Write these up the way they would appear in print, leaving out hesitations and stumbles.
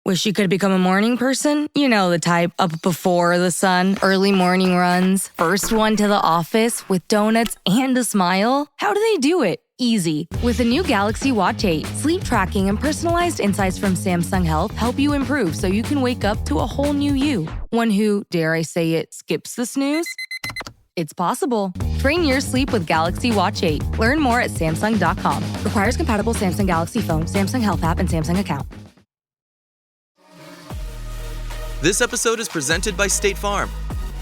Wish you could become a morning person? You know the type, up before the sun, early morning runs, first one to the office with donuts and a smile. How do they do it? Easy. With the new Galaxy Watch 8, sleep tracking and personalized insights from Samsung Health help you improve so you can wake up to a whole new you. One who, dare I say it, skips the snooze? It's possible. Train your sleep with Galaxy Watch 8. Learn more at Samsung.com. Requires compatible Samsung Galaxy phone, Samsung Health app, and Samsung account. This episode is presented by State Farm.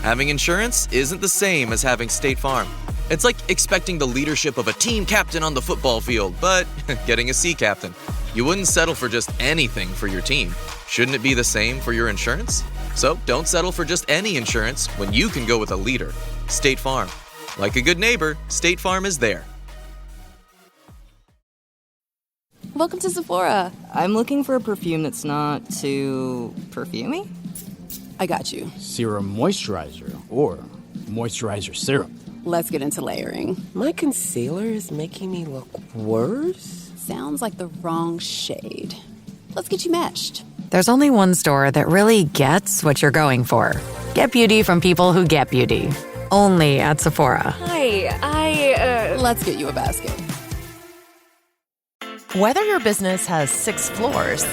Having insurance isn't the same as having State Farm. It's like expecting the leadership of a team captain on the football field, but getting a sea captain. You wouldn't settle for just anything for your team. Shouldn't it be the same for your insurance? So don't settle for just any insurance when you can go with a leader. State Farm. Like a good neighbor, State Farm is there. Welcome to Sephora. I'm looking for a perfume that's not too perfumey. I got you. Serum moisturizer or moisturizer serum. Let's get into layering. My concealer is making me look worse. Sounds like the wrong shade. Let's get you matched. There's only one store that really gets what you're going for. Get beauty from people who get beauty. Only at Sephora. Hi, Let's get you a basket. Whether your business has 6 floors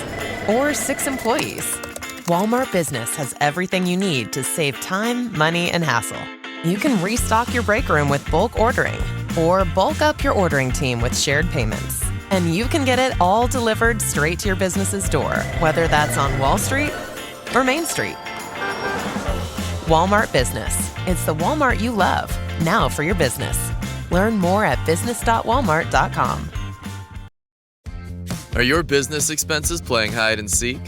or 6 employees, Walmart Business has everything you need to save time, money, and hassle. You can restock your break room with bulk ordering or bulk up your ordering team with shared payments. And you can get it all delivered straight to your business's door, whether that's on Wall Street or Main Street. Walmart Business. It's the Walmart you love, now for your business. Learn more at business.walmart.com. Are your business expenses playing hide and seek?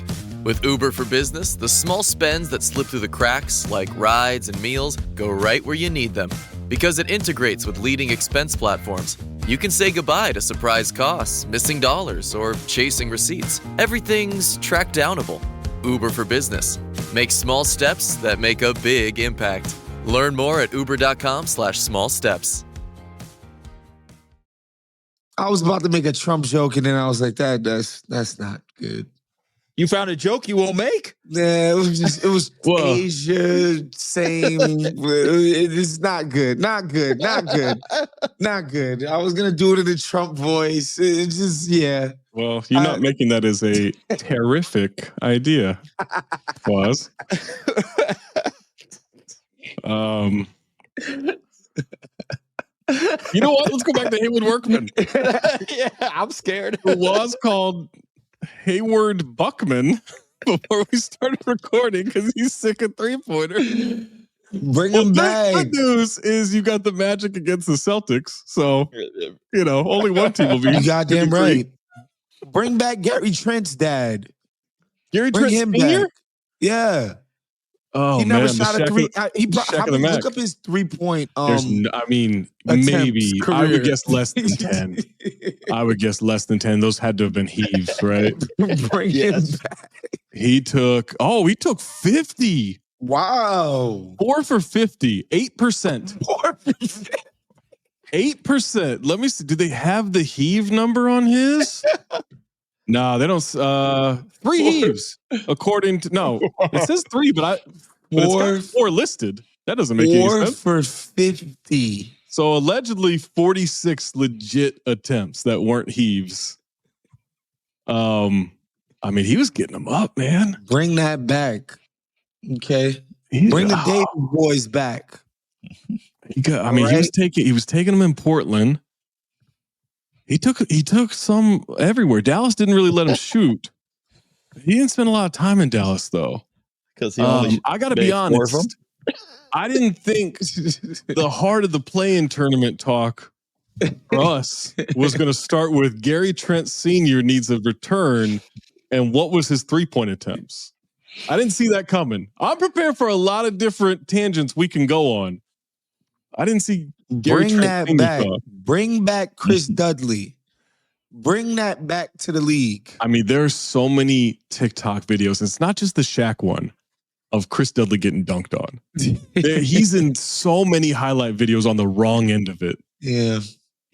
With Uber for Business, the small spends that slip through the cracks, like rides and meals, go right where you need them. Because it integrates with leading expense platforms, you can say goodbye to surprise costs, missing dollars, or chasing receipts. Everything's track downable. Uber for Business. Make small steps that make a big impact. Learn more at uber.com/small steps. I was about to make a Trump joke, and then I was like, that's not good. You found a joke you won't make? Yeah, it was Asia, same. It's not good. Not good. I was going to do it in the Trump voice. It just, yeah. Well, you're not making that as a terrific idea, was. You know what? Let's go back to Haywood Workman. Yeah, I'm scared. It was called Hayward Buckman before we started recording because he's sick of three-pointer. Bring him back. The good news is you got the Magic against the Celtics, so only one team will be. You goddamn right. Bring back Gary Trent's dad. Gary Trent Sr.? Back. Yeah. Oh, he never man, shot a three. Look up his 3-point. Maybe I would guess less than 10. I would guess less than 10. Those had to have been heaves, right? Bring him back. He took 50. Wow. 4 for 50, 8%. 4%. 8%. Let me see. Do they have the heave number on his? No, they don't. 3 heaves, according to it says 3, but it's got 4 listed. That doesn't make any sense. 4 for 50. So allegedly 46 legit attempts that weren't heaves. He was getting them up, man. Bring that back, okay? Bring the Davis boys back. He was taking them in Portland. He took some everywhere. Dallas didn't really let him shoot. He didn't spend a lot of time in Dallas, though. Because I got to be honest. I didn't think the heart of the play-in tournament talk for us was going to start with Gary Trent Sr. needs a return and what was his 3-point attempts. I didn't see that coming. I'm prepared for a lot of different tangents we can go on. I didn't see Gary Bring Trent that back. Talk. Bring back Chris Dudley. Bring that back to the league. There's so many TikTok videos. It's not just the Shaq one of Chris Dudley getting dunked on. He's in so many highlight videos on the wrong end of it. Yeah.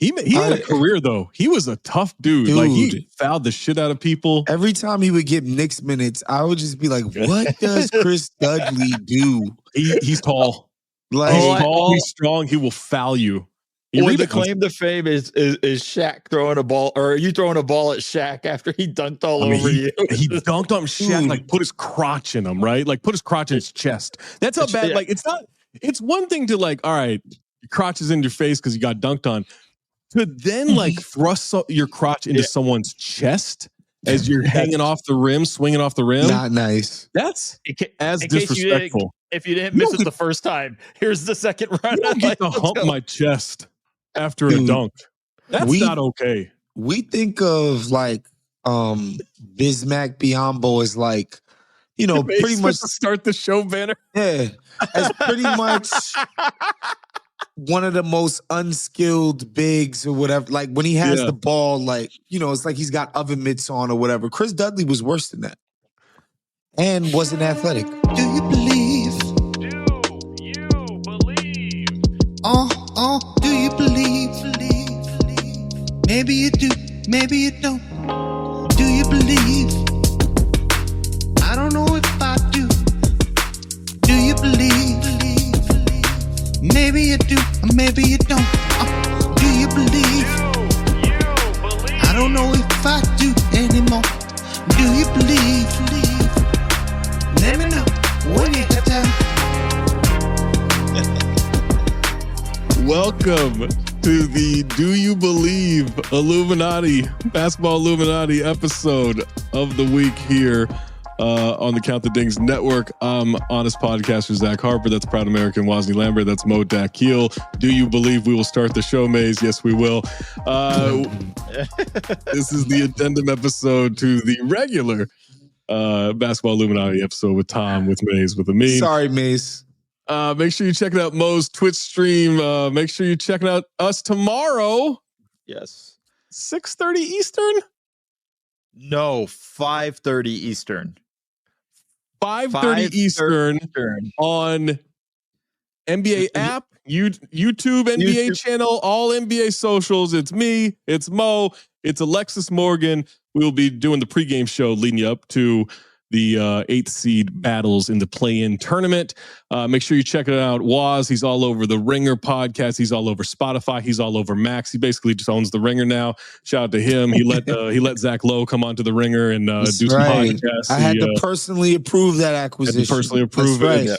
He had a career, though. He was a tough dude. Like, he fouled the shit out of people. Every time he would get Knicks minutes, I would just be like, what does Chris Dudley do? He's tall. Like, he's tall, he's strong. He will foul you. Or the claim to fame is Shaq throwing a ball, or are you throwing a ball at Shaq after he dunked over you? He dunked on Shaq, like put his crotch in him, right? Like put his crotch in his chest. That's how bad. Like it's one thing to like, all right, your crotch is in your face because you got dunked on. To then like thrust your crotch into someone's chest as you're hanging off the rim, swinging off the rim. Not nice. That's as disrespectful. If you didn't miss it the first time, here's the second run. You don't get to hump my chest after a dunk. That's not okay. We think of like Bismack Biyombo as like, you know, pretty much to start the show banner. Yeah. As pretty much one of the most unskilled bigs or whatever. Like when he has the ball, like, you know, it's like he's got oven mitts on or whatever. Chris Dudley was worse than that. And wasn't athletic. Do you believe? Do you believe? Maybe you do, maybe you don't. Do you believe? I don't know if I do. Do you believe? Maybe you do, or maybe you don't. Do you believe? I don't know if I do anymore. Do you believe? Let me know when you have time. Welcome to the Do You Believe Illuminati, Basketball Illuminati episode of the week here on the Count the Dings Network. I'm honest podcaster Zach Harper. That's proud American Wosny Lambre. That's Mo Dakhil. Do you believe we will start the show, Maze? Yes, we will. This is the addendum episode to the regular Basketball Illuminati episode with Tom, with Maze, with Amin. Sorry, Maze. Make sure you check out Mo's Twitch stream. Make sure you check out us tomorrow. Yes. 6:30 Eastern? No, 5:30 Eastern. 5:30 Eastern on NBA app, YouTube NBA channel, all NBA socials. It's me, it's Mo, it's Alexis Morgan. We will be doing the pregame show leading you up to the 8th seed battles in the play-in tournament. Make sure you check it out. Woz, he's all over the Ringer podcast. He's all over Spotify. He's all over Max. He basically just owns the Ringer now. Shout out to him. He let Zach Lowe come onto the Ringer and do some podcasts. I had to personally approve that acquisition. Personally approve it.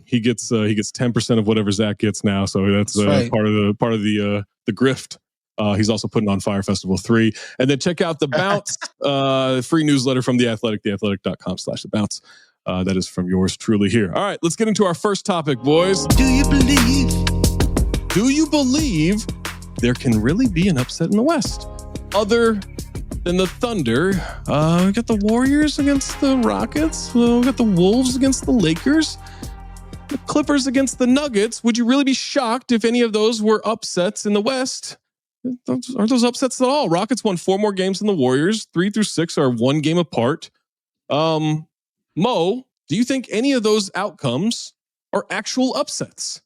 He gets 10% of whatever Zach gets now. So that's part of the grift. He's also putting on Fire Festival 3. And then check out The Bounce, free newsletter from The Athletic, theathletic.com/The Bounce. That is from yours truly here. All right, let's get into our first topic, boys. Do you believe? Do you believe there can really be an upset in the West? Other than the Thunder, we got the Warriors against the Rockets. We got the Wolves against the Lakers. The Clippers against the Nuggets. Would you really be shocked if any of those were upsets in the West? Aren't those upsets at all? Rockets won 4 more games than the Warriors. 3 through 6 are 1 game apart. Mo, do you think any of those outcomes are actual upsets?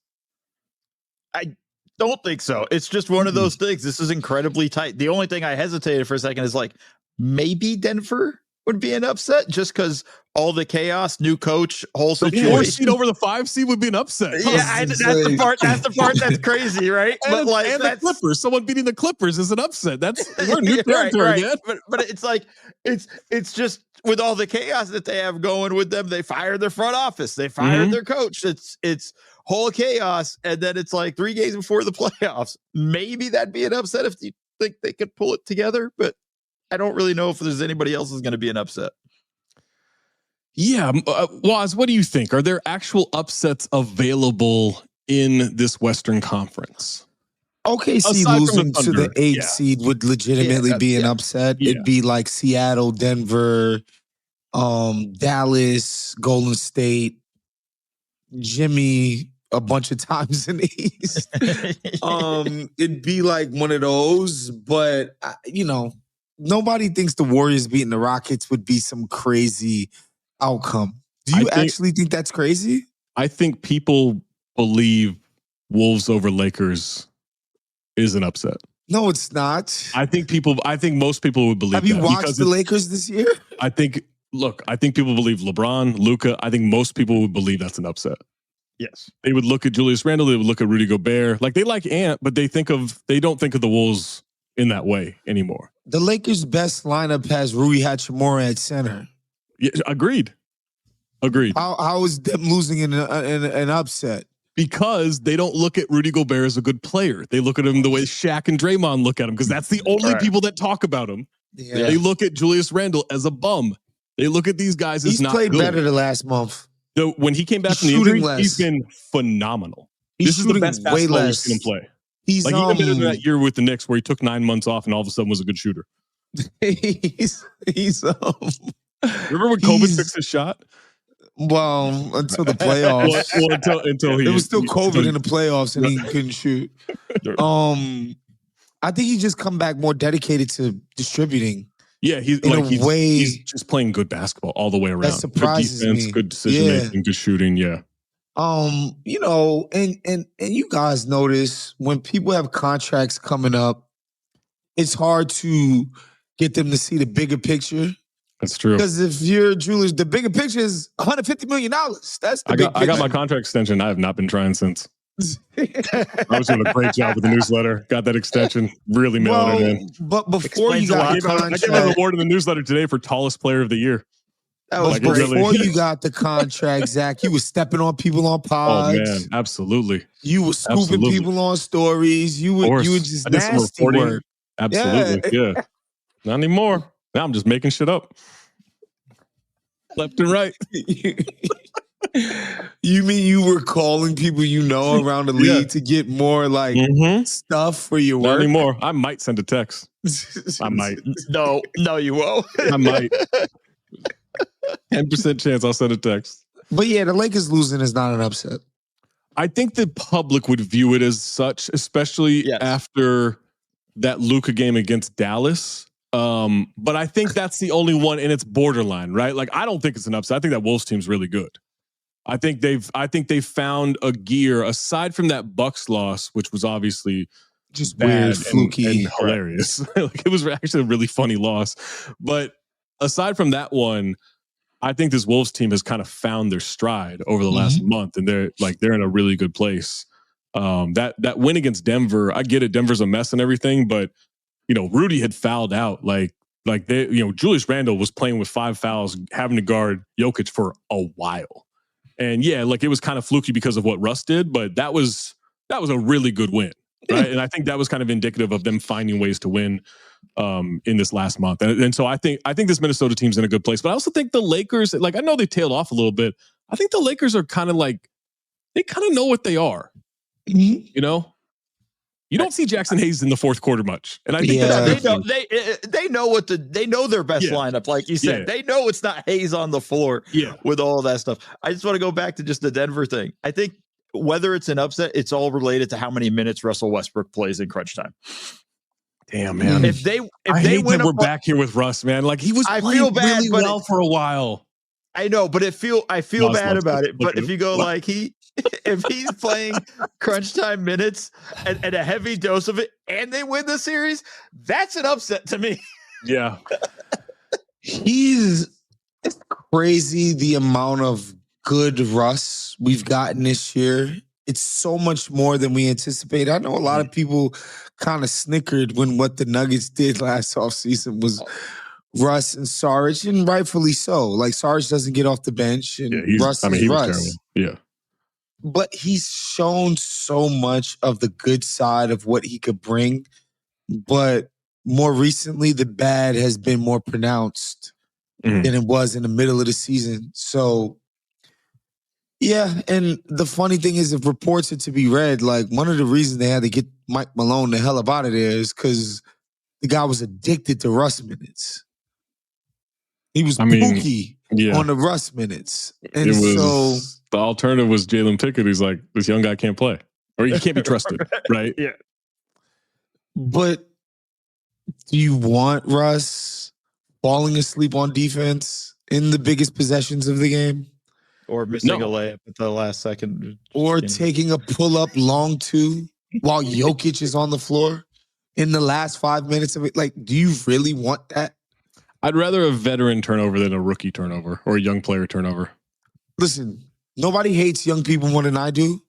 I don't think so. It's just one of those things. This is incredibly tight. The only thing I hesitated for a second is like, maybe Denver would be an upset just because all the chaos, new coach, whole situation. 4 seed over the 5 seed would be an upset. Yeah, that's the part. That's the part that's crazy, right? And the Clippers, someone beating the Clippers is an upset. We're new territory, man. But it's like it's just with all the chaos that they have going with them. They fired their front office. They fired their coach. It's whole chaos, and then it's like 3 games before the playoffs. Maybe that'd be an upset if you think they could pull it together, but I don't really know if there's anybody else who's going to be an upset. Yeah. Woz, what do you think? Are there actual upsets available in this Western Conference? OKC losing to the 8th seed would legitimately be an upset. It'd be like Seattle, Denver, Dallas, Golden State, Jimmy a bunch of times in the East. It'd be like one of those, but nobody thinks the Warriors beating the Rockets would be some crazy outcome. Do you actually think that's crazy? I think people believe Wolves over Lakers is an upset. No, it's not. I think most people would believe that. Have you watched the Lakers this year? I think people believe LeBron, Luka. I think most people would believe that's an upset. Yes. They would look at Julius Randle. They would look at Rudy Gobert. Like, they like Ant, but they don't think of the Wolves in that way anymore. The Lakers' best lineup has Rui Hachimura at center. Yeah, agreed. How is them losing in an upset? Because they don't look at Rudy Gobert as a good player. They look at him the way Shaq and Draymond look at him, because that's the only people that talk about him. Yeah. They look at Julius Randle as a bum. They look at these guys as not good. He's played better the last month. So when he came back from the injury, he's been phenomenal. This is the best basketball we've seen him play. He's like, even better than that year with the Knicks where he took 9 months off and all of a sudden was a good shooter. He's remember when COVID fixed his shot? Well, until the playoffs. until it was still COVID in the playoffs and he couldn't shoot. I think he just come back more dedicated to distributing. Yeah, he's just playing good basketball all the way around. That surprises good defense, me. good decision making, good shooting. Yeah. You know, and you guys notice when people have contracts coming up, it's hard to get them to see the bigger picture. That's true. Because if you're Julius, the bigger picture is $150 million. That's the big picture. I got my contract extension. I have not been trying since. I was doing a great job with the newsletter. Got that extension. Really mailing it in. But before you got the contract, I gave an award in the newsletter today for tallest player of the year. That was before you got the contract, Zach. You were stepping on people on pods. Oh man, absolutely. You were scooping people on stories. You were just nasty work. Absolutely, yeah. Not anymore. Now I'm just making shit up. Left and right. You mean you were calling people you know around the league to get more stuff for your work? Not anymore. I might send a text. I might. No, you won't. I might. 10% chance I'll send a text. But yeah, the Lakers losing is not an upset. I think the public would view it as such, especially after that Luka game against Dallas. But I think that's the only one, and it's borderline, right? Like, I don't think it's an upset. I think that Wolves team's really good. I think they've found a gear aside from that Bucks loss, which was obviously just weird, fluky, and hilarious. Like, it was actually a really funny loss. But aside from that one, I think this Wolves team has kind of found their stride over the last month, and they're in a really good place. That win against Denver, I get it. Denver's a mess and everything, but Rudy had fouled out. Like they, Julius Randle was playing with 5 fouls, having to guard Jokic for a while. And yeah, like, it was kind of fluky because of what Russ did, but that was a really good win, right? And I think that was kind of indicative of them finding ways to win in this last month. And so I think this Minnesota team's in a good place. But I also think the Lakers, like, I know they tailed off a little bit. I think the Lakers are kind of like, they kind of know what they are. You don't see Jackson Hayes in the fourth quarter much, and I think they know their best lineup, like you said. They know it's not Hayes on the floor with all of that stuff. I just want to go back to just the Denver thing. I think whether it's an upset, it's all related to how many minutes Russell Westbrook plays in crunch time. Damn, man. If they win, we're back here with Russ, man. Like, he was playing really well for a while. I know, but I feel bad about it. But if you go if he's playing crunch time minutes and a heavy dose of it, and they win the series, that's an upset to me. Yeah. It's crazy the amount of good Russ we've gotten this year. It's so much more than we anticipated. I know a lot of people kind of snickered when what the Nuggets did last offseason was Russ and Sarge, and rightfully so. Like, Sarge doesn't get off the bench, and Russ is Russ. Terrible. Yeah. But he's shown so much of the good side of what he could bring. But more recently, the bad has been more pronounced than it was in the middle of the season. So, yeah. And the funny thing is, if reports are to be read, like, one of the reasons they had to get Mike Malone the hell up out of there is because the guy was addicted to Russ minutes. He was pooky on the Russ minutes. And so the alternative was Jalen Pickett, who's like, this young guy can't play. Or he can't be trusted, right? Yeah. But do you want Russ falling asleep on defense in the biggest possessions of the game? Or missing a layup at the last second. Or taking a pull-up long two while Jokic is on the floor? in the last 5 minutes of it. Like, do you really want that? I'd rather a veteran turnover than a rookie turnover or a young player turnover. Listen, nobody hates young people more than I do.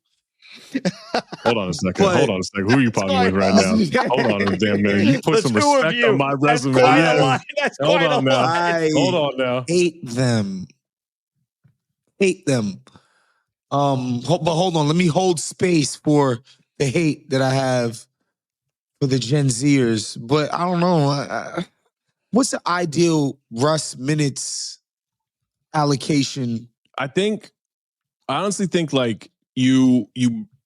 Hold on a second. Who are you pausing with right now? Hold on a damn minute. You put some respect on my resume. Hold on now. Hold on now. Hate them. But hold on. Let me hold space for the hate that I have for the Gen Zers. But I don't know. What's the ideal Russ minutes allocation? I honestly think like you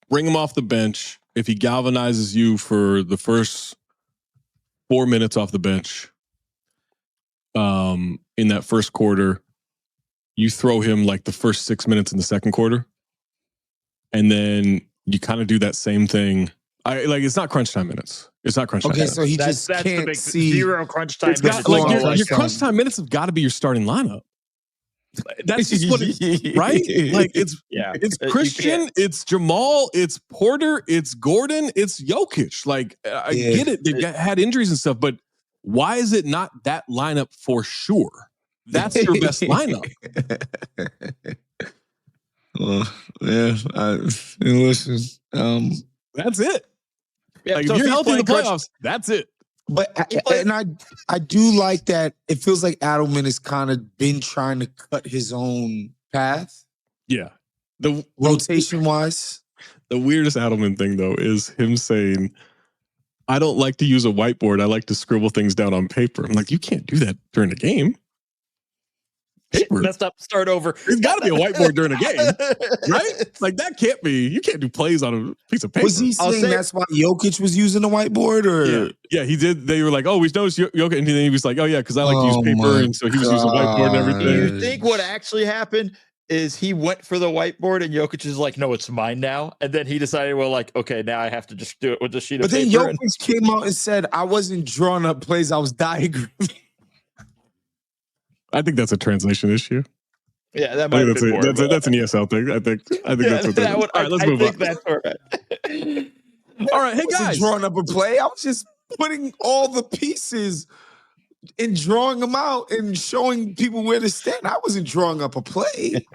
bring him off the bench. If he galvanizes you for the first 4 minutes off the bench, in that first quarter, you throw him like the first 6 minutes in the second quarter. And then you kind of do that same thing. It's not crunch time minutes. It's not crunch time minutes. So he just can't see zero crunch time minutes. Your crunch time minutes have got to be your starting lineup. That's just what it, right? Like it's Christian, it's Jamal, it's Porter, it's Gordon, it's Jokic. Like I get it, they've had injuries and stuff, but why is it not that lineup for sure? That's your best lineup. Well, listen. That's it. Yeah, like so if you're healthy in the playoffs, crunch, that's it. But I do like that. It feels like Adelman has kind of been trying to cut his own path. Yeah, the rotation wise. The weirdest Adelman thing though is him saying, "I don't like to use a whiteboard. I like to scribble things down on paper." I'm like, you can't do that during a game. Paper. Messed up. Start over. There's got to be a whiteboard during a game, right? Like that can't be. You can't do plays on a piece of paper. Was he saying that's why Jokic was using the whiteboard, or yeah, he did. They were like, "Oh, we noticed Jokic," and then he was like, "Oh yeah, because I like to use paper," and so he was using whiteboard and everything. Do you think what actually happened is he went for the whiteboard and Jokic is like, "No, it's mine now," and then he decided, "Well, like, okay, now I have to just do it with the sheet of paper." But then Jokic came out and said, "I wasn't drawing up plays; I was diagramming." I think that's a translation issue. Yeah, that might be that's an ESL thing. I think that's what that would. All right, let's move on. That's all right. All right, hey guys, drawing up a play. I was just putting all the pieces and drawing them out and showing people where to stand. I wasn't drawing up a play.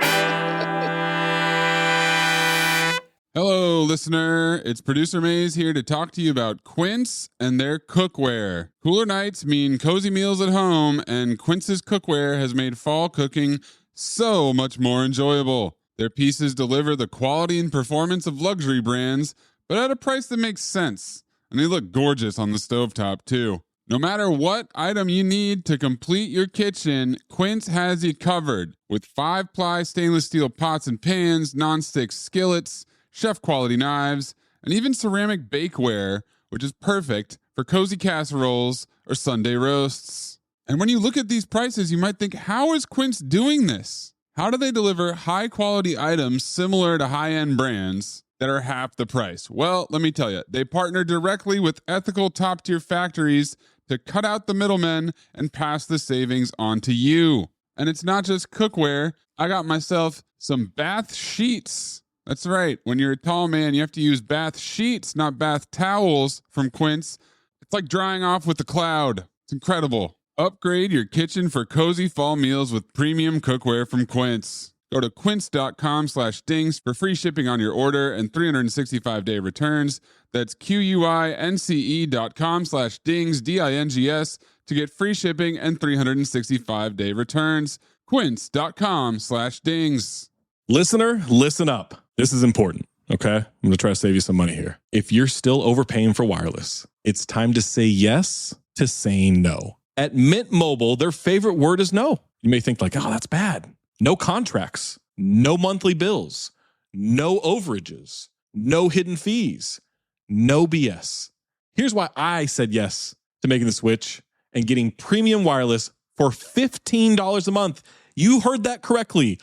Hello, listener. It's Producer Maze here to talk to you about Quince and their cookware. Cooler nights mean cozy meals at home, and Quince's cookware has made fall cooking so much more enjoyable. Their pieces deliver the quality and performance of luxury brands, but at a price that makes sense. And they look gorgeous on the stovetop, too. No matter what item you need to complete your kitchen, Quince has you covered. With 5-ply stainless steel pots and pans, nonstick skillets, chef-quality knives, and even ceramic bakeware, which is perfect for cozy casseroles or Sunday roasts. And when you look at these prices, you might think, how is Quince doing this? How do they deliver high-quality items similar to high-end brands that are half the price? Well, let me tell you, they partner directly with ethical top-tier factories to cut out the middlemen and pass the savings on to you. And it's not just cookware. I got myself some bath sheets. That's right. When you're a tall man, you have to use bath sheets, not bath towels from Quince. It's like drying off with a cloud. It's incredible. Upgrade your kitchen for cozy fall meals with premium cookware from Quince. Go to quince.com/dings for free shipping on your order and 365-day returns. That's QUINCE.com/dings, DINGS, to get free shipping and 365-day returns. Quince.com/dings. Listener, listen up. This is important, okay? I'm going to try to save you some money here. If you're still overpaying for wireless, it's time to say yes to saying no. At Mint Mobile, their favorite word is no. You may think like, oh, that's bad. No contracts, no monthly bills, no overages, no hidden fees, no BS. Here's why I said yes to making the switch and getting premium wireless for $15 a month. You heard that correctly.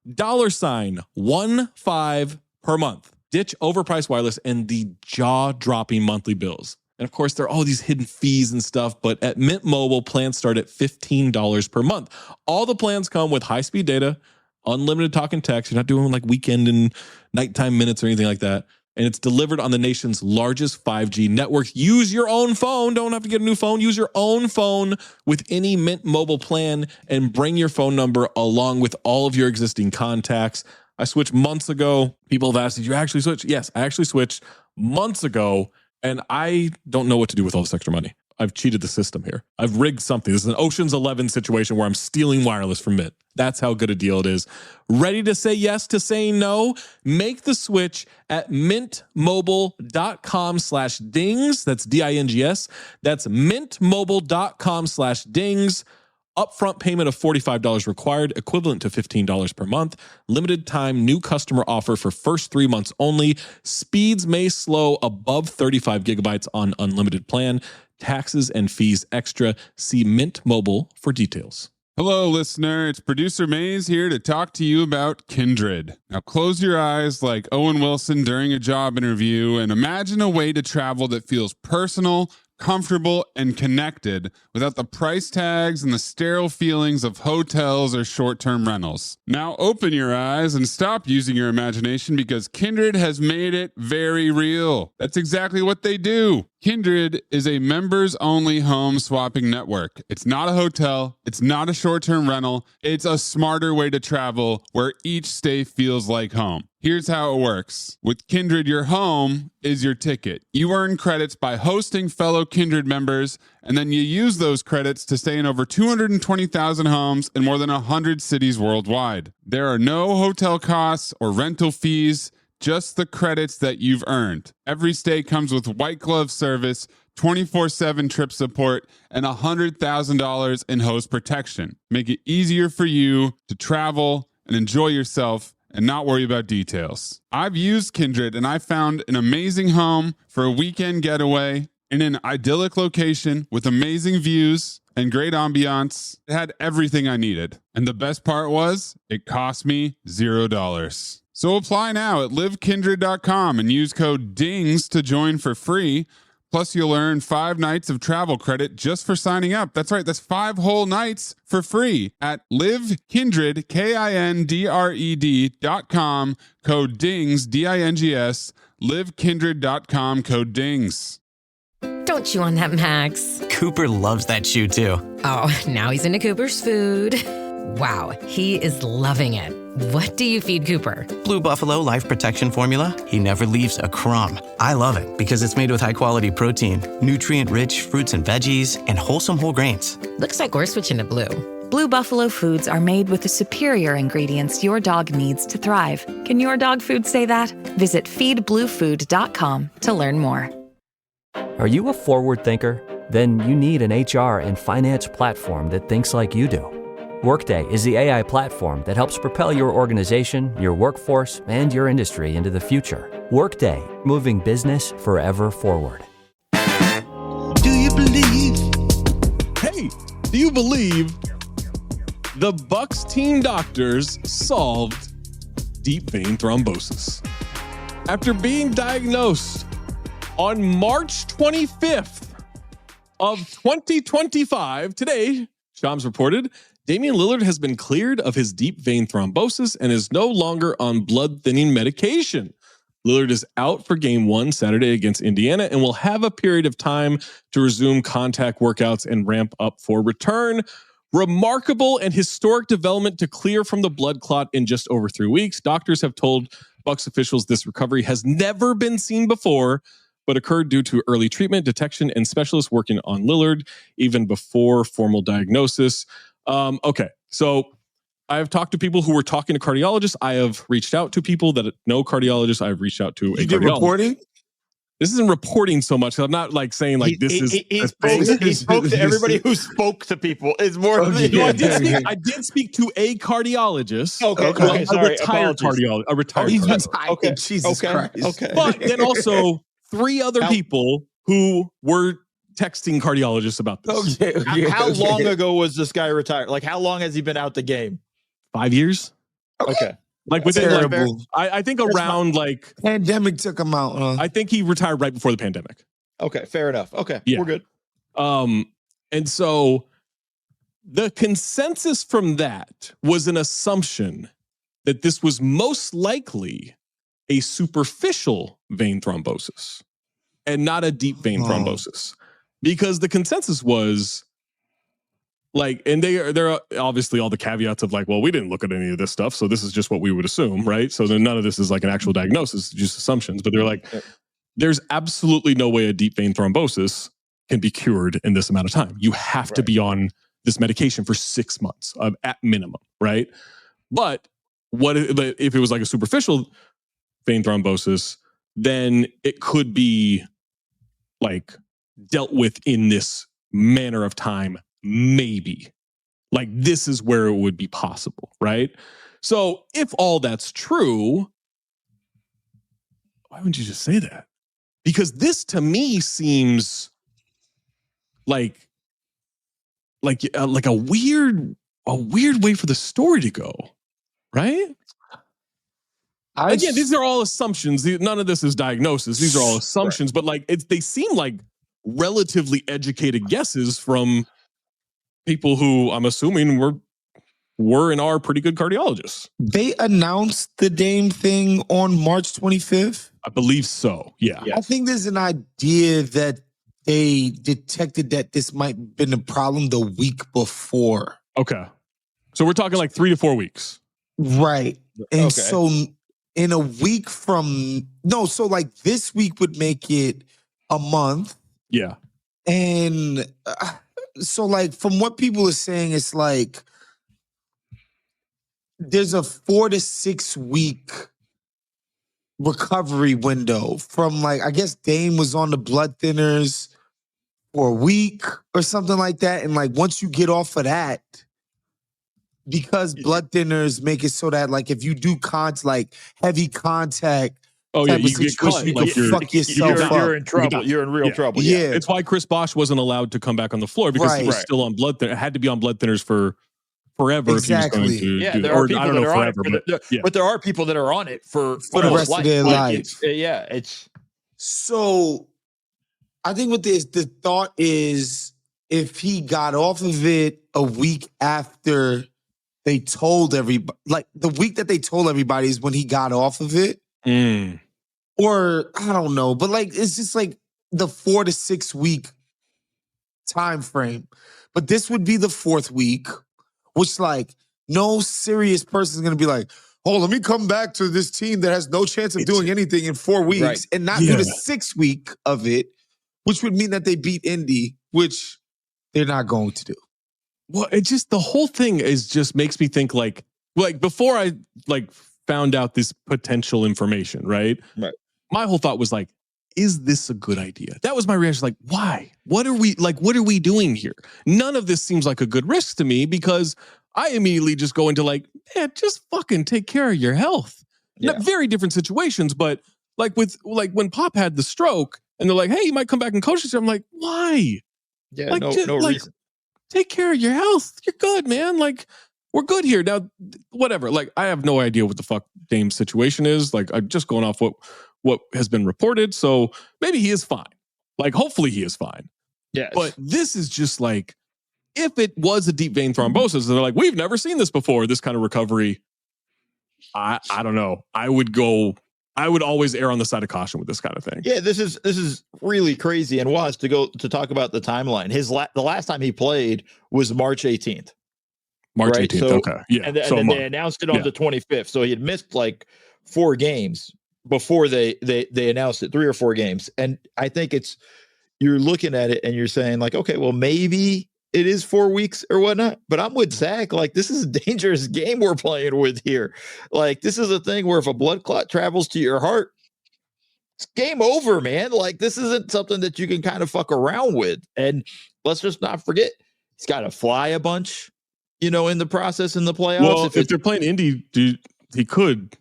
$15 per month. Ditch overpriced wireless and the jaw-dropping monthly bills. And of course, there are all these hidden fees and stuff, but at Mint Mobile, plans start at $15 per month. All the plans come with high-speed data, unlimited talk and text. You're not doing like weekend and nighttime minutes or anything like that. and it's delivered on the nation's largest 5G network. Use your own phone. Don't have to get a new phone. Use your own phone with any Mint Mobile plan and bring your phone number along with all of your existing contacts. I switched months ago. People have asked, did you actually switch? Yes, I actually switched months ago, and I don't know what to do with all this extra money. I've cheated the system here. I've rigged something. This is an Ocean's 11 situation where I'm stealing wireless from Mint. That's how good a deal it is. Ready to say yes to saying no? Make the switch at mintmobile.com/dings. That's DINGS. That's mintmobile.com/dings. Upfront payment of $45 required, equivalent to $15 per month. Limited time new customer offer for first 3 months only. Speeds may slow above 35 gigabytes on unlimited plan. Taxes and fees extra. See Mint Mobile for details. Hello, listener. It's producer Maze here to talk to you about Kindred. Now, close your eyes like Owen Wilson during a job interview and imagine a way to travel that feels personal, comfortable, and connected without the price tags and the sterile feelings of hotels or short-term rentals. Now open your eyes and stop using your imagination because Kindred has made it very real. That's exactly what they do. Kindred is a members-only home swapping network. It's not a hotel. It's not a short-term rental. It's a smarter way to travel where each stay feels like home. Here's how it works. With Kindred, your home is your ticket. You earn credits by hosting fellow Kindred members, and then you use those credits to stay in over 220,000 homes in more than 100 cities worldwide. There are no hotel costs or rental fees, just the credits that you've earned. Every stay comes with white glove service, 24/7 trip support, and $100,000 in host protection. Make it easier for you to travel and enjoy yourself and not worry about details. I've used Kindred and I found an amazing home for a weekend getaway in an idyllic location with amazing views and great ambiance. It had everything I needed. And the best part was, it cost me $0. So apply now at livekindred.com and use code DINGS to join for free. Plus, you'll earn 5 nights of travel credit just for signing up. That's right, that's 5 whole nights for free at livekindred, KINDRED.com, code DINGS, DINGS, livekindred.com, code DINGS. Don't chew on that, Max. Cooper loves that chew too. Oh, now he's into Cooper's food. Wow, he is loving it. What do you feed Cooper? Blue Buffalo Life Protection Formula. He never leaves a crumb. I love it because it's made with high-quality protein, nutrient-rich fruits and veggies, and wholesome whole grains. Looks like we're switching to Blue. Blue Buffalo foods are made with the superior ingredients your dog needs to thrive. Can your dog food say that? Visit feedbluefood.com to learn more. Are you a forward thinker? Then you need an HR and finance platform that thinks like you do. Workday is the AI platform that helps propel your organization, your workforce, and your industry into the future. Workday, moving business forever forward. Do you believe? Hey, do you believe the Bucks team doctors solved deep vein thrombosis? After being diagnosed on March 25th of 2025, today, Shams reported, Damian Lillard has been cleared of his deep vein thrombosis and is no longer on blood-thinning medication. Lillard is out for Game 1 Saturday against Indiana and will have a period of time to resume contact workouts and ramp up for return. Remarkable and historic development to clear from the blood clot in just over 3 weeks. Doctors have told Bucks officials this recovery has never been seen before, but occurred due to early treatment, detection, and specialists working on Lillard even before formal diagnosis. Okay, so I have talked to people who were talking to cardiologists. I have reached out to people that know cardiologists. I've reached out to a cardiologist. Reporting? This isn't reporting so much. I'm not like saying like he spoke to everybody who spoke to people. It's more than I did speak to a cardiologist. Okay, sorry. A retired cardiologist. A retired cardiologist. Okay, Jesus Christ. Okay. But then also 3 other people who were texting cardiologists about this. How long ago was this guy retired? Like, how long has he been out the game? 5 years. Okay. Like within I think around like pandemic took him out. I think he retired right before the pandemic. Okay, fair enough. Okay, yeah. We're good. And so the consensus from that was an assumption that this was most likely a superficial vein thrombosis and not a deep vein thrombosis, because the consensus was like, and they're obviously all the caveats of like, well, we didn't look at any of this stuff, so this is just what we would assume, right? So then none of this is like an actual diagnosis, just assumptions. But they're like, there's absolutely no way a deep vein thrombosis can be cured in this amount of time. You have to be on this medication for 6 months at minimum, right? But if it was like a superficial vein thrombosis, then it could be like dealt with in this manner of time, maybe. Like this is where it would be possible, right? So if all that's true, why wouldn't you just say that? Because this to me seems like a weird way for the story to go, right? Again, these are all assumptions. None of this is diagnosis. These are all assumptions, but like they seem like relatively educated guesses from people who I'm assuming were and are pretty good cardiologists. They announced the Dame thing on March 25th. I believe so. Yeah. I think there's an idea that they detected that this might have been a problem the week before. Okay. So we're talking like 3 to 4 weeks. Right. And so in a week from, so like this week would make it a month. Yeah. And so like from what people are saying, it's like there's a 4 to 6 week recovery window from like, I guess Dame was on the blood thinners for a week or something like that. And like, once you get off of that, because blood thinners make it so that like, if you do like heavy contact, you get caught. You can fuck yourself up. You're in trouble. You're in real trouble. Yeah. It's why Chris Bosh wasn't allowed to come back on the floor, because he was still on blood thinners. Had to be on blood thinners for forever. Exactly. If he was going to there are people that are forever, on it, but there are people that are on it for the rest of their life. It's so. I think what the thought is, if he got off of it a week after they told everybody, like the week that they told everybody is when he got off of it. Or I don't know, but like it's just like the 4 to 6 week time frame. But this would be the 4th week, which like no serious person is gonna be like, oh, let me come back to this team that has no chance of doing anything in 4 weeks and not do the 6th week of it, which would mean that they beat Indy, which they're not going to do. Well, it just, the whole thing is just makes me think like before I like found out this potential information, right? My whole thought was like, is this a good idea? That was my reaction. Like, why? What are we doing here? None of this seems like a good risk to me, because I immediately just go into like, man, just fucking take care of your health. Very different situations, but like when Pop had the stroke and they're like, hey, you might come back and coach this year. I'm like, why? Yeah, like, no reason. Take care of your health. You're good, man. Like, we're good here. Now, whatever. Like, I have no idea what the fuck Dame's situation is. Like, I'm just going off what has been reported. So maybe he is fine. Like, hopefully he is fine. Yes. But this is just like, if it was a deep vein thrombosis, they're like, we've never seen this before, this kind of recovery. I don't know. I would always err on the side of caution with this kind of thing. Yeah, this is really crazy. And was to talk about the timeline. The last time he played was March 18th. March 18th. So, okay. Yeah. And then they announced it on the 25th. So he had missed like 4 games before they announced it, 3 or 4 games. And I think you're looking at it and you're saying like, okay, well, maybe it is 4 weeks or whatnot, but I'm with Zach. Like, this is a dangerous game we're playing with here. Like, this is a thing where if a blood clot travels to your heart, it's game over, man. Like, this isn't something that you can kind of fuck around with. And let's just not forget, he's got to fly a bunch, in the process in the playoffs. Well, if they're playing Indy, he could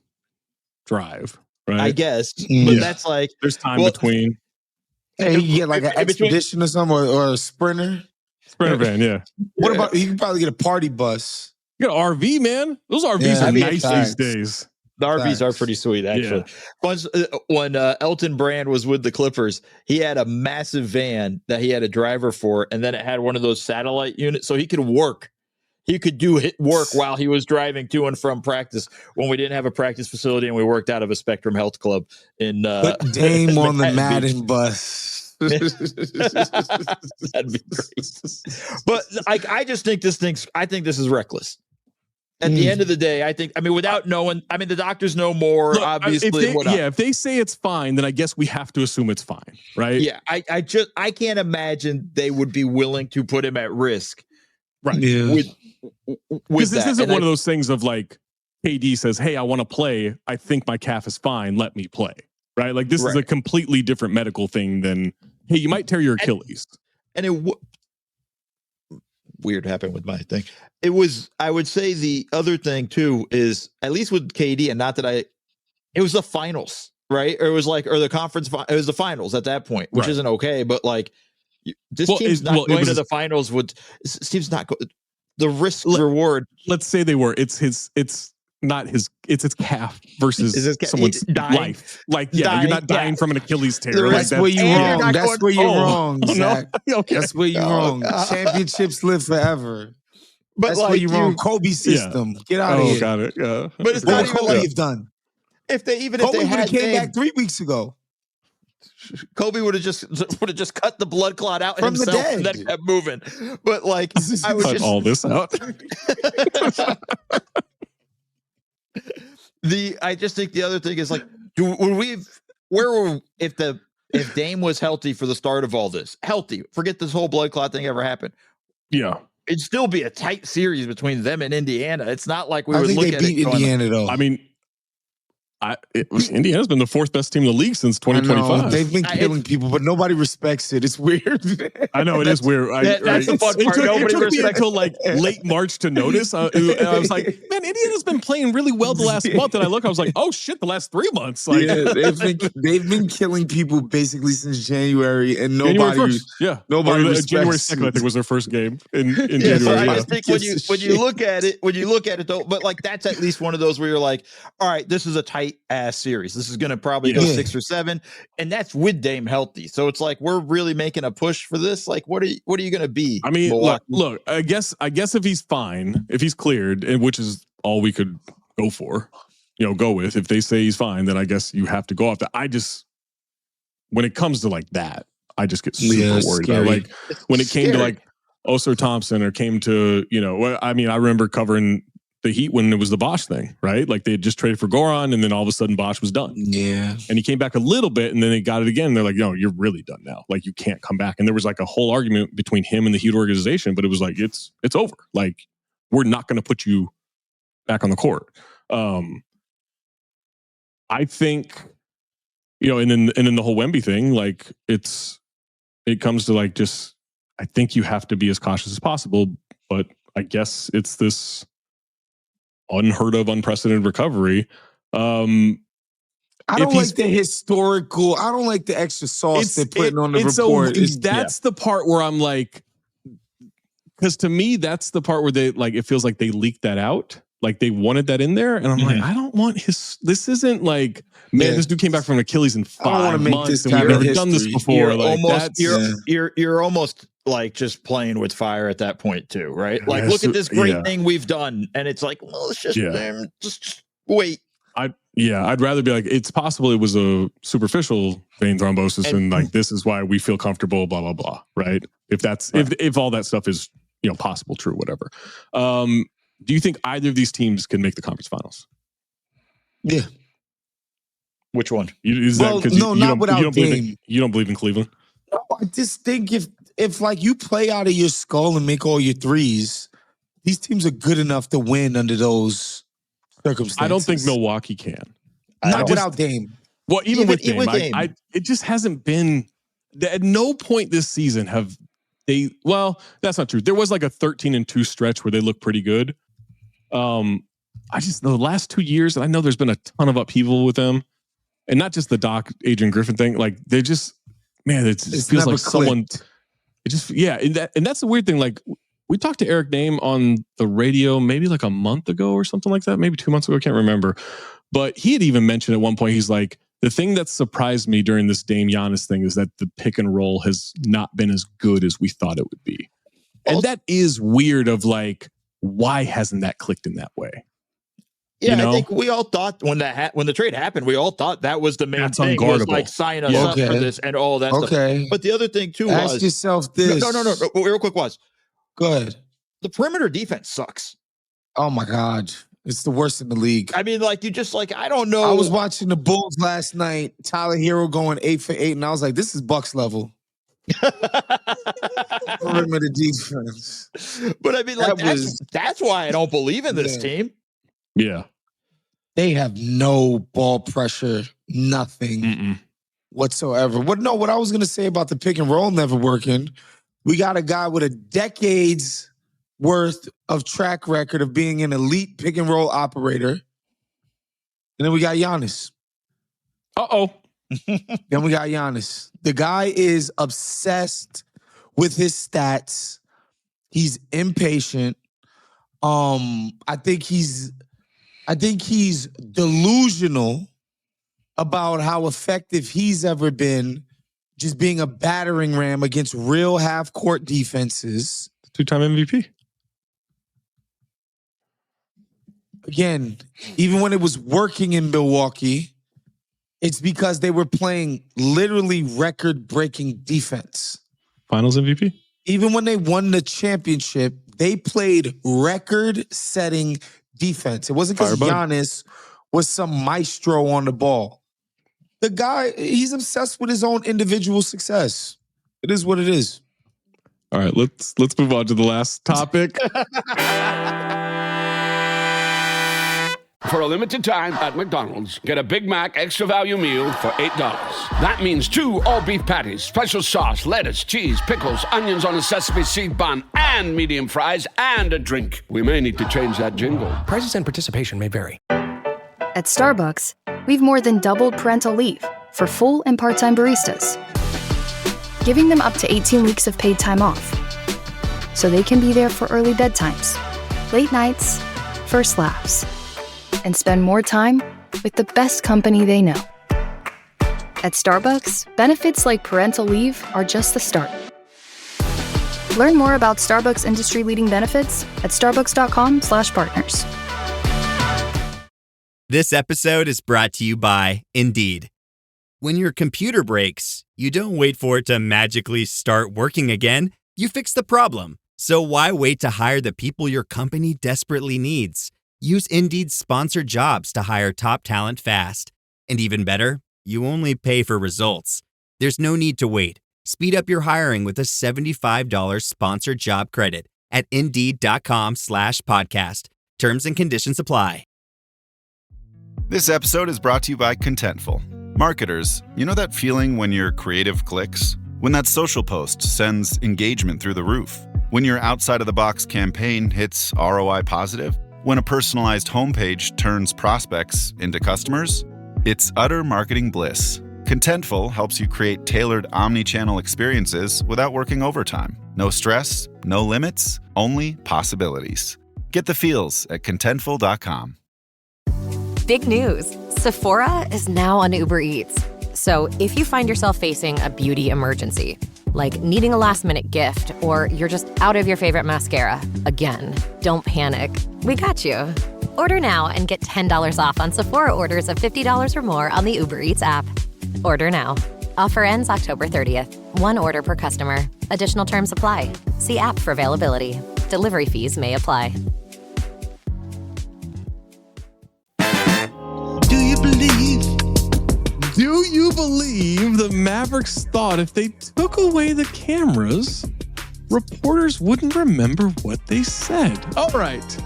drive, right? I guess, but that's like there's time between. Hey, you get like an expedition or something, or a sprinter. Sprinter van, yeah. What about, you can probably get a party bus. You got an RV, man. Those RVs are nice these days. The RVs are pretty sweet, actually. Yeah. When Elton Brand was with the Clippers, he had a massive van that he had a driver for, and then it had one of those satellite units, so he could work he could do work while he was driving to and from practice when we didn't have a practice facility and we worked out of a Spectrum Health Club in Put Dame on the Madden Beach. bus. That'd be great. But I just think this is reckless. At the end of the day, without knowing, the doctors know more, look, obviously. If they say it's fine, then I guess we have to assume it's fine, right? Yeah, I can't imagine they would be willing to put him at risk. Right. Yeah. Because this isn't one of those things of like KD says, "Hey, I want to play. I think my calf is fine. Let me play." Right? Like this is a completely different medical thing than, "Hey, you might tear your Achilles." And weird happened with my thing. It was, I would say the other thing too is, at least with KD, and not that it was the finals, right? Or it was like, or the conference, it was the finals at that point, which isn't okay. But like, this team's not going to the finals. This team's not going. The risk reward. Let's say they were. It's not his. It's its calf versus someone's life. Like, yeah, you're not dying from an Achilles tear. That's where you're wrong. That's where you're wrong, Zach. Okay. That's where you're wrong. Championships live forever. But that's where you're wrong. Kobe system. Get out of here. Got it. Yeah. But it's not even Kobe have done. If they had came back 3 weeks ago. Kobe would have just cut the blood clot out from himself the dead. And then kept moving. But like, I would cut all this out. I just think the other thing is like, if Dame was healthy for the start of all this, forget this whole blood clot thing ever happened. Yeah. It'd still be a tight series between them and Indiana. It's not like we would look at beat it Indiana though. I mean, Indiana's been the fourth best team in the league since 2025. They've been killing people, but nobody respects it. It's weird. I know it is weird. That's the fun part. It took me until like late March to notice. I was like, man, Indiana's been playing really well the last month. And I was like, oh shit, the last 3 months. Like, yeah, they've been killing people basically since January, and nobody respects January 2nd, I think, was their first game in January. So I just think when you look at it though, but like that's at least one of those where you're like, all right, this is a tight ass series. This is going to probably go 6 or 7, and that's with Dame healthy. So it's like we're really making a push for this. Like, what are you going to be? I mean, look. I guess if he's fine, if he's cleared, and which is all we could go with. If they say he's fine, then I guess you have to go off that. When it comes to like that, I just get super worried about like when it came to like Osir Thompson or came to I remember covering the Heat when it was the Bosch thing, right? Like they had just traded for Goran, and then all of a sudden Bosch was done. Yeah. And he came back a little bit, and then they got it again. And they're like, no, you're really done now. Like you can't come back. And there was like a whole argument between him and the Heat organization, but it was like, it's over. Like we're not going to put you back on the court. I think, and then the whole Wemby thing, like it comes to like just, I think you have to be as cautious as possible, but I guess it's this unheard of, unprecedented recovery. I don't like the historical. I don't like the extra sauce they're putting on the report. That's the part where I'm like, because to me, that's the part where they like. It feels like they leaked that out. Like they wanted that in there, and I'm like, I don't want his. This isn't like, man, this dude came back from Achilles in 5 months, and we've never done this before. You're almost like just playing with fire at that point too, right? Like, look at this great thing we've done, and it's like, well, let's just wait. I'd rather be like, it's possible it was a superficial vein thrombosis, and like this is why we feel comfortable, blah blah blah, right? If that's if all that stuff is possible, true, whatever. Do you think either of these teams can make the conference finals? Yeah. Which one? Not without Dame. You don't believe in Cleveland? No, I just think if like you play out of your skull and make all your threes, these teams are good enough to win under those circumstances. I don't think Milwaukee can. Not without Dame. Well, even with Dame, it just hasn't been. At no point this season have they. Well, that's not true. There was like a 13-2 stretch where they looked pretty good. I just the last 2 years, and I know there's been a ton of upheaval with them, and not just the Doc Adrian Griffin thing. Like they just, man, it feels like someone. It just, and that's the weird thing. Like we talked to Eric Dame on the radio maybe like a month ago or something like that, maybe 2 months ago. I can't remember, but he had even mentioned at one point, he's like, the thing that surprised me during this Dame Giannis thing is that the pick and roll has not been as good as we thought it would be. And that is weird of like, why hasn't that clicked in that way? Yeah, I think we all thought when the trade happened, we all thought that was the main thing. Was like sign us up for this and all that stuff. But the other thing too was ask yourself this. No. Real quick go ahead. The perimeter defense sucks. Oh my God. It's the worst in the league. I mean, like, you just like, I don't know. I was watching the Bulls last night, Tyler Hero going 8 for 8, and I was like, this is Bucks level. Perimeter defense. But I mean, like, that's why I don't believe in this team. Yeah. They have no ball pressure, nothing whatsoever. What I was going to say about the pick and roll never working, we got a guy with a decade's worth of track record of being an elite pick and roll operator. And then we got Giannis. Then we got Giannis. The guy is obsessed with his stats. He's impatient. I think he's delusional about how effective he's ever been just being a battering ram against real half-court defenses. 2-time MVP. Again, even when it was working in Milwaukee, it's because they were playing literally record-breaking defense. Finals MVP? Even when they won the championship, they played record-setting defense. It wasn't because Giannis was some maestro on the ball. The guy, he's obsessed with his own individual success. It is what it is. All right, let's move on to the last topic. For a limited time at McDonald's, get a Big Mac extra value meal for $8. That means 2 all-beef patties, special sauce, lettuce, cheese, pickles, onions on a sesame seed bun, and medium fries, and a drink. We may need to change that jingle. Prices and participation may vary. At Starbucks, we've more than doubled parental leave for full and part-time baristas, giving them up to 18 weeks of paid time off, so they can be there for early bedtimes, late nights, first laughs, and spend more time with the best company they know. At Starbucks, benefits like parental leave are just the start. Learn more about Starbucks industry-leading benefits at starbucks.com/partners. This episode is brought to you by Indeed. When your computer breaks, you don't wait for it to magically start working again. You fix the problem. So why wait to hire the people your company desperately needs? Use Indeed's sponsored jobs to hire top talent fast. And even better, you only pay for results. There's no need to wait. Speed up your hiring with a $75 sponsored job credit at Indeed.com/podcast. Terms and conditions apply. This episode is brought to you by Contentful. Marketers, you know that feeling when your creative clicks? When that social post sends engagement through the roof? When your outside-of-the-box campaign hits ROI positive? When a personalized homepage turns prospects into customers? It's utter marketing bliss. Contentful helps you create tailored omni-channel experiences without working overtime. No stress, no limits, only possibilities. Get the feels at Contentful.com. Big news. Sephora is now on Uber Eats. So if you find yourself facing a beauty emergency, like needing a last-minute gift, or you're just out of your favorite mascara, again, don't panic. We got you. Order now and get $10 off on Sephora orders of $50 or more on the Uber Eats app. Order now. Offer ends October 30th. One order per customer. Additional terms apply. See app for availability. Delivery fees may apply. Do you believe the Mavericks thought if they took away the cameras, reporters wouldn't remember what they said? All right.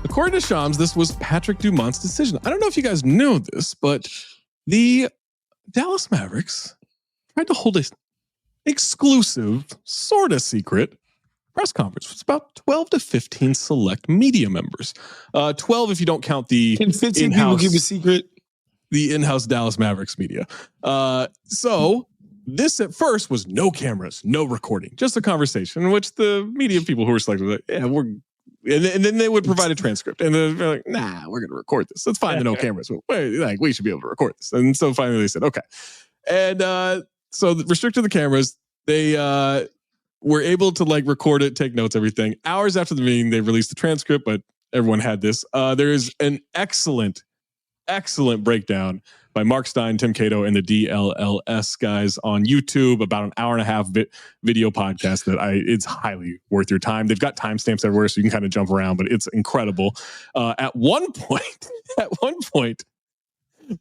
According to Shams, this was Patrick Dumont's decision. I don't know if you guys know this, but the Dallas Mavericks tried to hold an exclusive, sort of secret press conference. It's about 12 to 15 select media members. 12 if you don't count the Can 15 people keep a secret? The in-house Dallas Mavericks media. So this at first was no cameras, no recording, just a conversation in which the media people who were selected were like, yeah, and then they would provide a transcript. And they're like, nah, we're going to record this. It's fine to no cameras. Like, we should be able to record this. And so finally they said, okay. And so restricted the cameras. They were able to like record it, take notes, everything. Hours after the meeting, they released the transcript, but everyone had this. There is an excellent breakdown by Mark Stein, Tim Cato, and the DLLS guys on YouTube, about an hour and a half video podcast that it's highly worth your time. They've got timestamps everywhere, so you can kind of jump around, but it's incredible. At one point,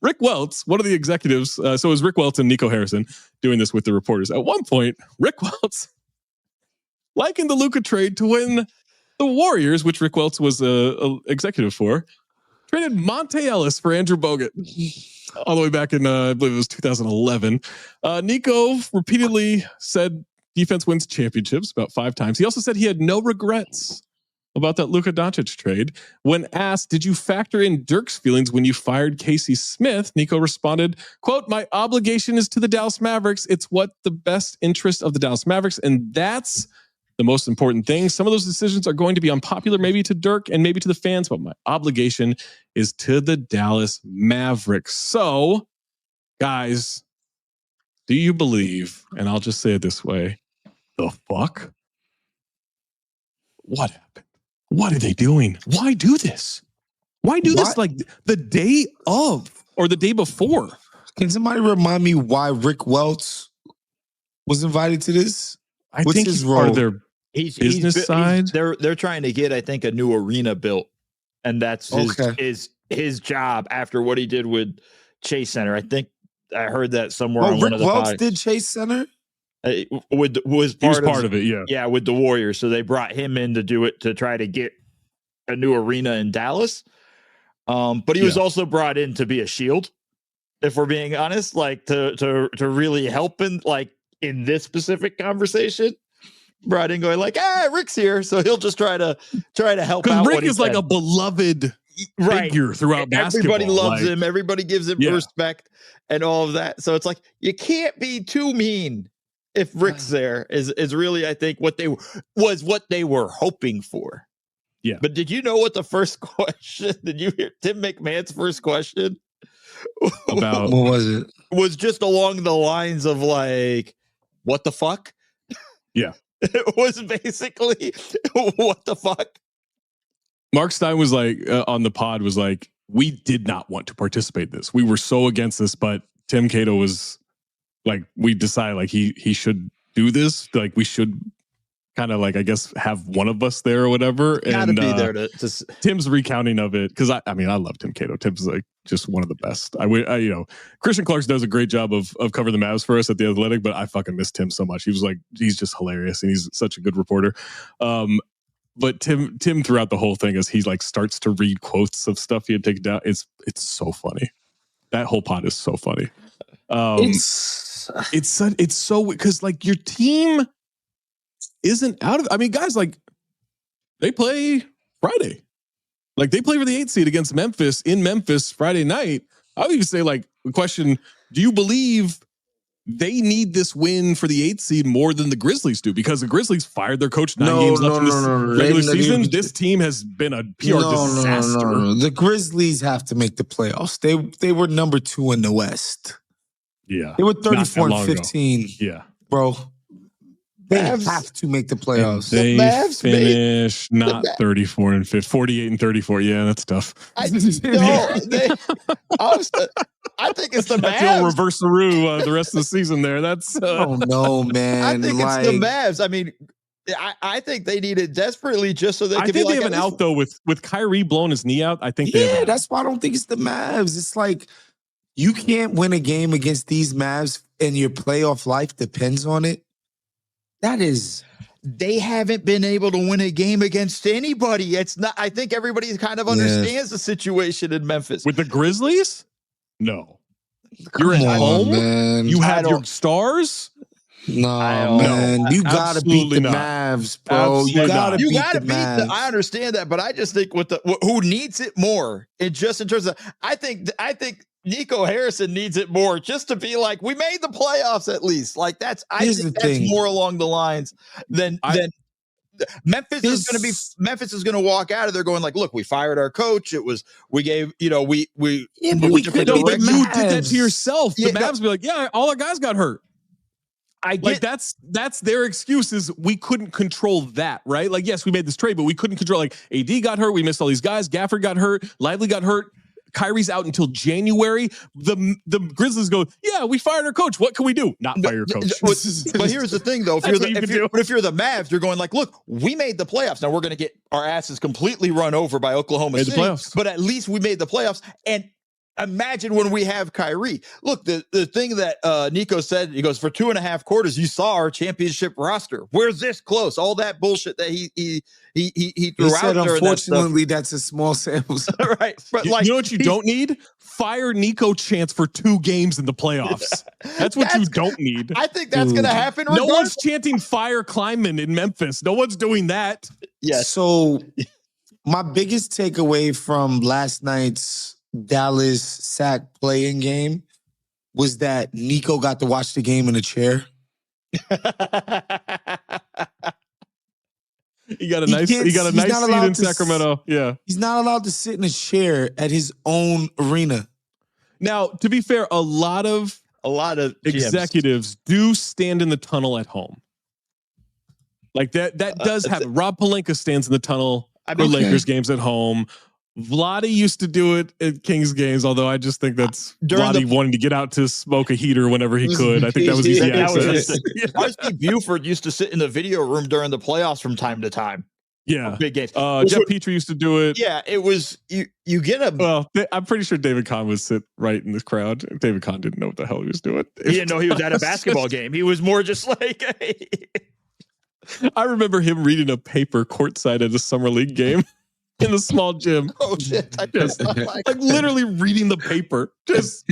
Rick Welts, one of the executives, so it was Rick Welts and Nico Harrison doing this with the reporters. At one point, Rick Welts likened the Luka trade to when the Warriors, which Rick Welts was a executive for, traded Monte Ellis for Andrew Bogut all the way back in, I believe it was 2011. Nico repeatedly said defense wins championships about 5 times. He also said he had no regrets about that Luka Doncic trade. When asked, did you factor in Dirk's feelings when you fired Casey Smith? Nico responded, quote, my obligation is to the Dallas Mavericks. It's what the best interest of the Dallas Mavericks. And that's the most important thing. Some of those decisions are going to be unpopular, maybe to Dirk and maybe to the fans, but my obligation is to the Dallas Mavericks. So, guys, do you believe, and I'll just say it this way, the fuck? What happened? What are they doing? Why do this? Why do this like the day of or the day before? Can somebody remind me why Rick Welts was invited to this? I think he's part of their business side. They're trying to get, I think, a new arena built, and that's his job after what he did with Chase Center. I think I heard that somewhere. On Rick Welts did Chase Center. Was part of it, yeah, with the Warriors. So they brought him in to do it to try to get a new arena in Dallas. But he was also brought in to be a shield, if we're being honest, like to really help in this specific conversation. Brought in going like, Rick's here, so he'll just try to help out. Rick is like a beloved figure throughout basketball. Everybody loves him. Everybody gives him respect and all of that. So it's like you can't be too mean if Rick's there. Is really, I think, what they were hoping for. Yeah. But did you know what the first question? Did you hear Tim McMahon's first question? About what was it? Was just along the lines of like, what the fuck? Yeah. It was basically, what the fuck? Mark Stein was like, on the pod was like, we did not want to participate in this. We were so against this, but Tim Cato was like, we decided like he should do this. Like we should kind of like, I guess, have one of us there or whatever. Gotta be there to Tim's recounting of it. Cause I mean, I love Tim Cato. Tim's like just one of the best. Christian Clarkson does a great job of covering the Mavs for us at The Athletic, but I fucking miss Tim so much. He's just hilarious and he's such a good reporter. But Tim throughout the whole thing, as he like starts to read quotes of stuff he had taken down, it's so funny. That whole pod is so funny. It's so, because like your team isn't out of, I mean, guys, like they play Friday. Like they play for the 8th seed against Memphis in Memphis Friday night. I would even say like the question, do you believe they need this win for the 8th seed more than the Grizzlies do? Because the Grizzlies fired their coach 9 games left in this regular season. This team has been a PR disaster. No. The Grizzlies have to make the playoffs. They were number 2 in the West. Yeah. They were 34 and 15. Yeah. Bro. They have to make the playoffs. They finish not 34 and 50, 48 and 34. Yeah, that's tough. I think it's the Mavs. You'll reverse the rest of the season there. That's oh no, man. I think it's the Mavs. I mean, I think they need it desperately just so they can they have an out though with Kyrie blowing his knee out. I think that's why I don't think it's the Mavs. It's like you can't win a game against these Mavs and your playoff life depends on it. They haven't been able to win a game against anybody. It's not, I think everybody kind of understands the situation in Memphis. With the Grizzlies? No. You're at home, man. You have your stars? No, man. You gotta beat the Mavs, bro. You gotta beat the Mavs. I understand that, but I just think who needs it more, in terms of, I think Nico Harrison needs it more just to be like, we made the playoffs at least. Like that's more along the lines than Memphis is going to walk out of there going like, look, we fired our coach. We couldn't. But you did that to yourself. The Mavs be like, yeah, all our guys got hurt. I get like that's their excuse is we couldn't control that, right? Like, yes, we made this trade, but we couldn't control. Like, AD got hurt, we missed all these guys. Gafford got hurt, Lively got hurt. Kyrie's out until January. The Grizzlies go, yeah, we fired our coach. What can we do? Not fire your coach. But here's the thing, though. If you're the Mavs, you're going like, look, we made the playoffs. Now we're going to get our asses completely run over by Oklahoma City. But at least we made the playoffs. And imagine when we have Kyrie. Look, the thing that Nico said, he goes, for 2.5 quarters, you saw our championship roster. We're this close. All that bullshit that he threw out said, there. Unfortunately, that's a small sample. Right. But you know what you don't need? Fire Nico Chance for 2 games in the playoffs. That's what you don't need. I think that's going to happen. No one's chanting fire Kleiman in Memphis. No one's doing that. Yes. So my biggest takeaway from last night's Dallas Sac playing game was that Nico got to watch the game in a chair. He got a nice seat in Sacramento. Yeah. He's not allowed to sit in a chair at his own arena. Now, to be fair, a lot of executives do stand in the tunnel at home. Like that does happen. Rob Pelinka stands in the tunnel for Lakers games at home. Vladdy used to do it at Kings games, although I just think that's Vladdy wanting to get out to smoke a heater whenever he could. I think that was easy access. RC Buford used to sit in the video room during the playoffs from time to time. Yeah. Big games. Jeff Petrie used to do it. Yeah, it was, you get a... Well, I'm pretty sure David Kahn would sit right in this crowd. David Kahn didn't know what the hell he was doing. He didn't know he was at a basketball game. He was more just like... Hey. I remember him reading a paper courtside at a summer league game. In the small gym. Oh shit! Like literally reading the paper, just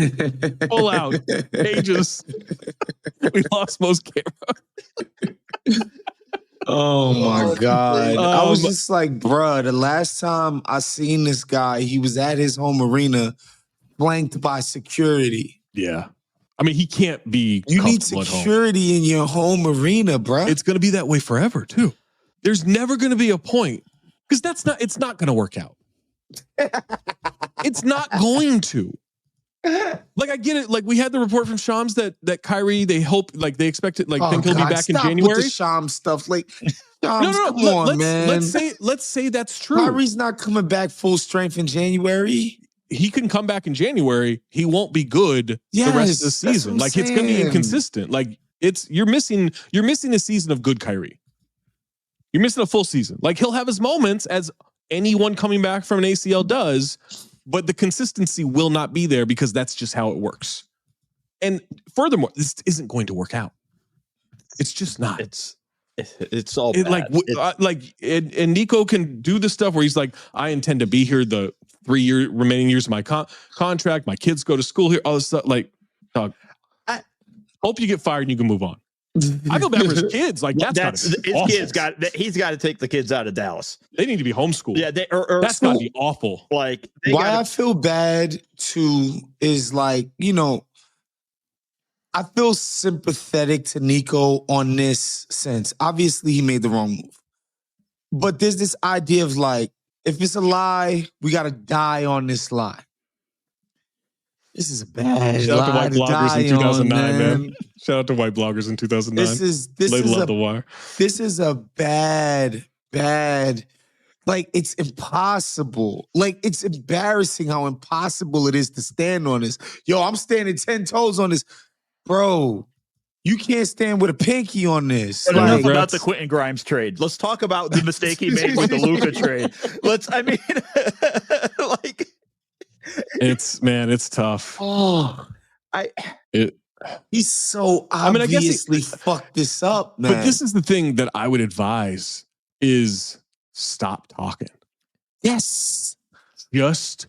pull out pages. We lost most camera. Oh my God! I was just like, bruh, the last time I seen this guy, he was at his home arena, flanked by security. Yeah, I mean, he can't be. You need security in your home arena, bruh. It's going to be that way forever, too. There's never going to be a point. Because it's not going to work out. It's not going to. Like, I get it. Like, we had the report from Shams that Kyrie, they hope, like, they expect it, like, think he'll be back in January. With the Shams stuff. Like, Shams, no, come on, man. Let's say that's true. Kyrie's not coming back full strength in January. He can come back in January. He won't be good the rest of the season. Like, it's going to be inconsistent. Like, you're missing a season of good Kyrie. You're missing a full season. Like, he'll have his moments, as anyone coming back from an ACL does, but the consistency will not be there because that's just how it works. And furthermore, this isn't going to work out. It's just not. It's all bad. And Nico can do the stuff where he's like, I intend to be here the 3 remaining years of my contract. My kids go to school here. All this stuff. Like, dog, hope you get fired and you can move on. I feel bad for his kids. Like, he's got to take the kids out of Dallas. They need to be homeschooled. Yeah, that's got to be awful. Like, I feel bad too is like, I feel sympathetic to Nico on this sense. Obviously, he made the wrong move, but there's this idea of like, if it's a lie, we got to die on this lie. This is a bad Shout out to white bloggers in 2009, man. Shout out to white bloggers in 2009. This is a bad, like, it's impossible. Like, it's embarrassing how impossible it is to stand on this. Yo, I'm standing 10 toes on this. Bro, you can't stand with a pinky on this. But enough about the Quentin Grimes trade. Let's talk about the mistake he made with the Luka trade. It's tough. He's so obviously fucked this up, man. But this is the thing that I would advise is stop talking. Yes. Just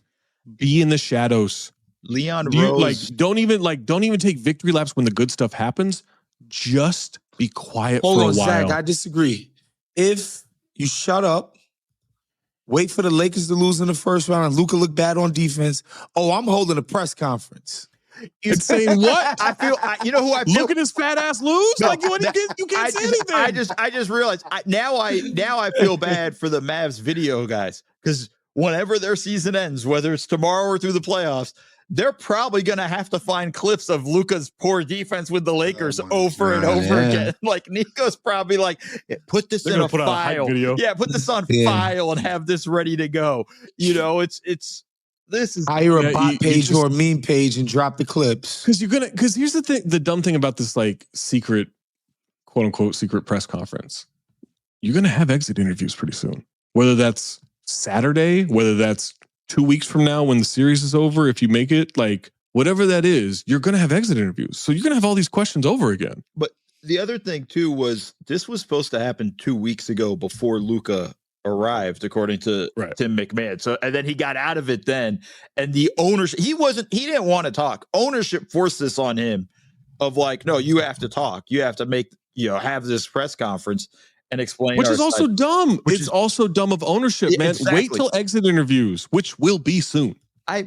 be in the shadows. Leon Rose. Don't even take victory laps when the good stuff happens. Just be quiet for a while. Zach, I disagree. If you shut up, wait for the Lakers to lose in the first round, and Luka look bad on defense. Oh, I'm holding a press conference. You're saying what? Look at his fat ass lose. No, you can't say anything. I just realized now I feel bad for the Mavs video guys, because whenever their season ends, whether it's tomorrow or through the playoffs, they're probably going to have to find clips of Luka's poor defense with the Lakers over and over again. Like Nico's probably like, put this in a file. Yeah, put this on file and have this ready to go. You know, this is hire a bot page or a meme page and drop the clips. Because here's the thing, the dumb thing about this like secret, quote unquote, secret press conference. You're going to have exit interviews pretty soon. Whether that's Saturday, whether that's 2 weeks from now when the series is over, if you make it, like whatever that is, you're going to have exit interviews. So you're going to have all these questions over again. But the other thing too was this was supposed to happen 2 weeks ago before Luka arrived, according to Tim McMahon. So, and then he got out of it then. And the ownership, he didn't want to talk. Ownership forced this on him of like, no, you have to talk. You have to have this press conference and explain. Which is also dumb. It's also dumb of ownership, man. Exactly. Wait till exit interviews, which will be soon. How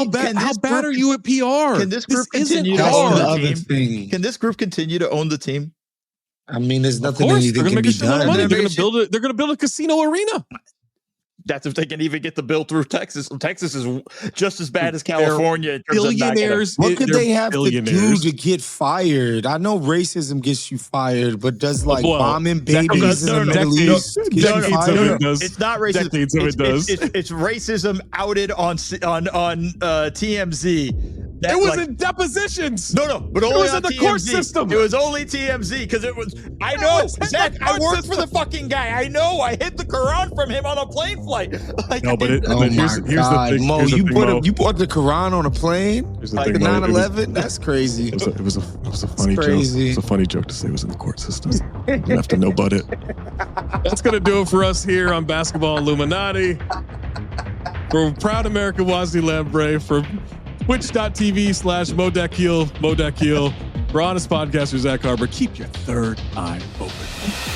bad are you at PR? Can this group continue to own the team? Can this group continue to own the team? I mean, there's nothing that can be done. They're going to build a casino arena. That's if they can even get the bill through Texas. Texas is just as bad as California. In terms billionaires. What could they have to do to get fired? I know racism gets you fired, but does bombing babies in the Middle East get you fired? It's not racism. It's racism outed on TMZ. It was in depositions. No, but only it was in the court system. It was only TMZ because it was. I know, Zach. I worked for the fucking guy. I know. I hid the Quran from him on a plane flight. Like, no, but here's the thing. Mo, you brought the Quran on a plane? Like 9/11? That's crazy. It was a funny joke. It's a funny joke to say it was in the court system. You don't have to know about it. That's gonna do it for us here on Basketball Illuminati. For proud American Wosny Lambre, for twitch.tv/Mo Dakhil. For Honest Podcaster Zach Harper, keep your third eye open.